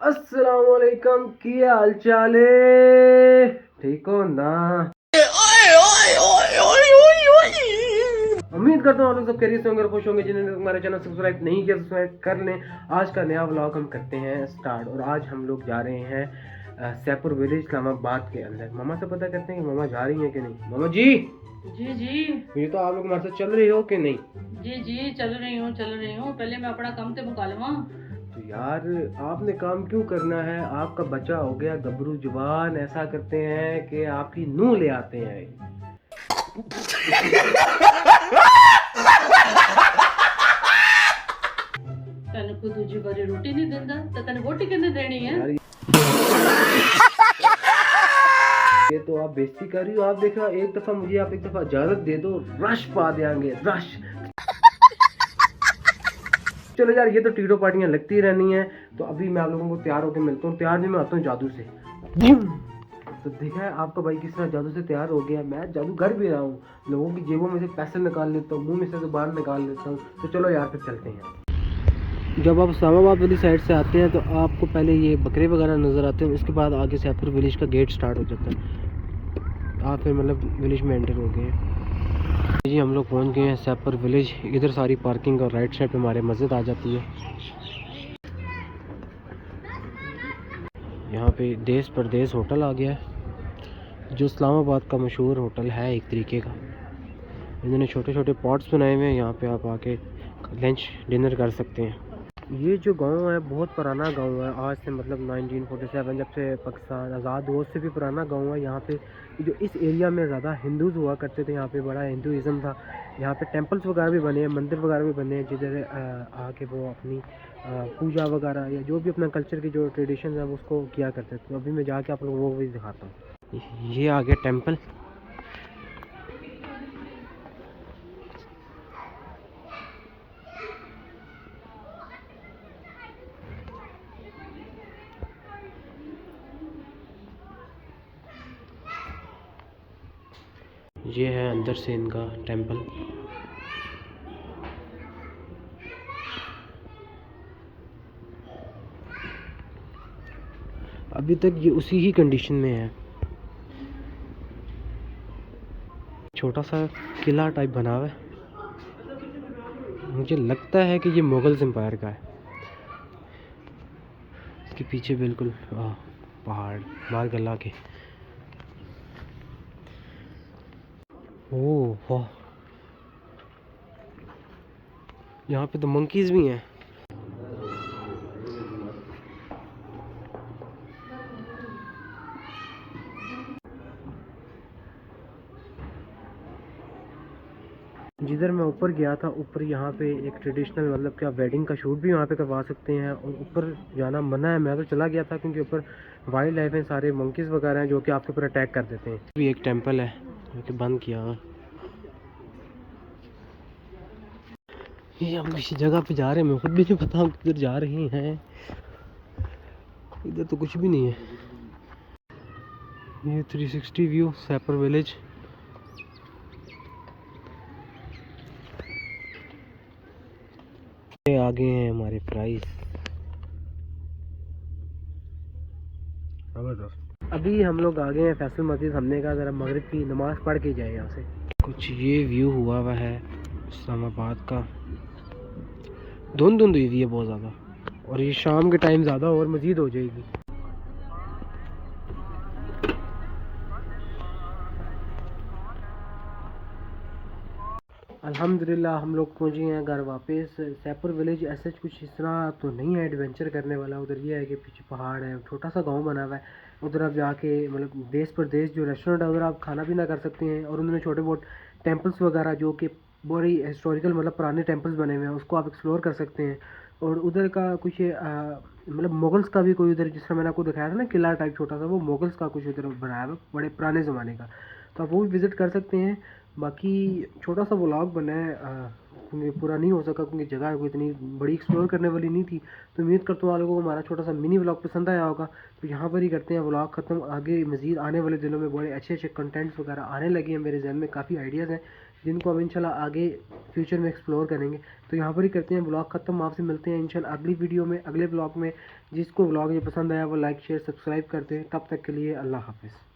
अस्सलामुअलैकुम, की हाल चाल है? ठीक हो ना? उम्मीद करता हूँ आप लोग सब खैरियत से होंगे और खुश होंगे। जिन्होंने हमारे चैनल सब्सक्राइब नहीं किया सब्सक्राइब कर लें। आज का नया व्लॉग हम करते हैं स्टार्ट और आज हम लोग जा रहे हैं सैपुर विलेज इस्लामाबाद के अंदर। मामा से पता करते हैं कि मामा जा रही हैं कि नहीं। मामा जी जी जी ये तो आप लोग हमारे साथ चल रही हो कि नहीं? जी जी चल रही हूँ। पहले मैं अपना काम तो मुका लूँ। तो यार आपने काम क्यों करना है? आपका बच्चा हो गया गबरू जुबान। ऐसा करते हैं कि आपकी नूह ले आते हैं। तेन को दूजी बारी रोटी नहीं देता तो तेन रोटी कितने देनी है? ये तो आप बेइज्जती कर रही हो। आप देखो एक दफा मुझे आप एक दफा इजाजत दे दो, रश पा देंगे रश। चलो यार ये तो टीटो पार्टियां लगती रहनी है। तो अभी मैं आप लोगों को तैयार होकर मिलता हूँ। तैयार भी मैं आता हूँ जादू से। तो देखा है आपका भाई किस तरह जादू से तैयार हो गया। मैं जादू कर भी रहा हूँ। लोगों की जेबों में से पैसे निकाल लेता हूँ, मुंह में से बाहर निकाल लेता हूँ। तो चलो यार फिर चलते हैं। जब आप इस्लामाबाद वाली साइड से आते हैं तो आपको पहले ये बकरे वगैरह नज़र आते हैं। उसके बाद आगे सैपुर विलेज का गेट स्टार्ट हो जाता है। आप फिर मतलब विलेज में एंटर हो गए हैं जी। हम लोग पहुंच गए हैं सैपुर विलेज। इधर सारी पार्किंग और राइट साइड पे हमारे मस्जिद आ जाती है। यहाँ पे देश परदेश होटल आ गया है, जो इस्लामाबाद का मशहूर होटल है एक तरीके का। इन्होंने छोटे छोटे पॉट्स बनाए हुए हैं। यहाँ पे आप आके लंच डिनर कर सकते हैं। ये जो गांव है बहुत पुराना गांव है। आज से मतलब 1947 जब से पाकिस्तान आज़ाद हुआ उससे भी पुराना गांव है। यहाँ पे जो इस एरिया में ज़्यादा हिंदूज हुआ करते थे। यहाँ पे बड़ा हिंदुज़म था। यहाँ पे टेंपल्स वगैरह भी बने हैं, मंदिर वगैरह भी बने हैं जिधर आके वो अपनी पूजा वगैरह या जो भी अपना कल्चर की जो ट्रेडिशन है उसको किया करते थे। तो अभी मैं जाके आप लोगों को वो भी दिखाता हूँ। ये आ गया टेम्पल। ये है अंदर से इनका टेंपल। अभी तक ये उसी ही कंडीशन में है। छोटा सा किला टाइप बना हुआ है। मुझे लगता है कि ये मुगल्स एम्पायर का है। इसके पीछे बिल्कुल पहाड़ मारगल्ला के। ओह वाह, यहाँ पे तो मंकीज भी हैं। जिधर मैं ऊपर गया था, ऊपर यहाँ पे एक ट्रेडिशनल मतलब क्या वेडिंग का शूट भी यहाँ पे करवा सकते हैं। और ऊपर जाना मना है। मैं तो चला गया था क्योंकि ऊपर वाइल्ड लाइफ है, सारे मंकीज वगैरह हैं जो कि आपके ऊपर अटैक कर देते हैं। भी एक टेंपल है जो कि बंद किया हुआ। ये हम किसी जगह पे जा रहे हैं, मैं खुद भी नहीं पता हम किधर जा रहे हैं। इधर तो कुछ भी नहीं है। ये 360 व्यू सैपुर विलेज। आगे हैं हमारे प्राइस। अभी हम लोग आ गए हैं फैसल मस्जिद। हमने कहा ज़रा मगरिब की नमाज़ पढ़ के जाए यहाँ से। कुछ ये व्यू हुआ है इस्लामाबाद का। धुंध हुई है बहुत ज़्यादा और ये शाम के टाइम ज़्यादा और मज़ीद हो जाएगी। अल्हम्दुलिल्लाह हम लोग पहुँचे हैं घर वापस। सैपुर विलेज ऐसे कुछ इस तरह तो नहीं है एडवेंचर करने वाला। उधर ये है कि पीछे पहाड़ है, छोटा सा गांव बना हुआ है। उधर आप जाके मतलब देश परदेश जो रेस्टोरेंट है उधर आप खाना पीना कर सकते हैं। और उन्होंने छोटे बहुत टेम्पल्स वगैरह जो कि बड़ी हिस्टोरिकल मतलब पुराने टेम्पल्स बने हुए हैं उसको आप एक्सप्लोर कर सकते हैं। और उधर का कुछ मतलब मुगल्स का भी कोई उधर जिस तरह मैंने आपको दिखाया था ना किला टाइप छोटा सा, वो मुगल्स का कुछ उधर बनाया हुआ बड़े पुराने ज़माने का। तो आप वो भी विज़िट कर सकते हैं। बाकी छोटा सा व्लॉग बना है क्योंकि पूरा नहीं हो सका क्योंकि जगह कोई इतनी बड़ी एक्सप्लोर करने वाली नहीं थी। तो उम्मीद करता हूँ आप लोगों को हमारा छोटा सा मिनी व्लॉग पसंद आया होगा। तो यहाँ पर ही करते हैं व्लॉग ख़त्म। आगे मज़ीद आने वाले दिनों में बड़े अच्छे अच्छे कंटेंट्स वगैरह आने लगे हैं। मेरे जहन में काफ़ी आइडियाज़ हैं जिनको हम इंशाल्लाह आगे फ्यूचर में एक्सप्लोर करेंगे। तो यहाँ पर ही करते हैं ब्लॉग ख़त्म, आपसे मिलते हैं इंशाल्लाह अगली वीडियो में, अगले ब्लॉग में। जिसको ब्लॉग ये पसंद आया वो लाइक शेयर सब्सक्राइब करते हैं। तब तक के लिए अल्लाह हाफ़िज़।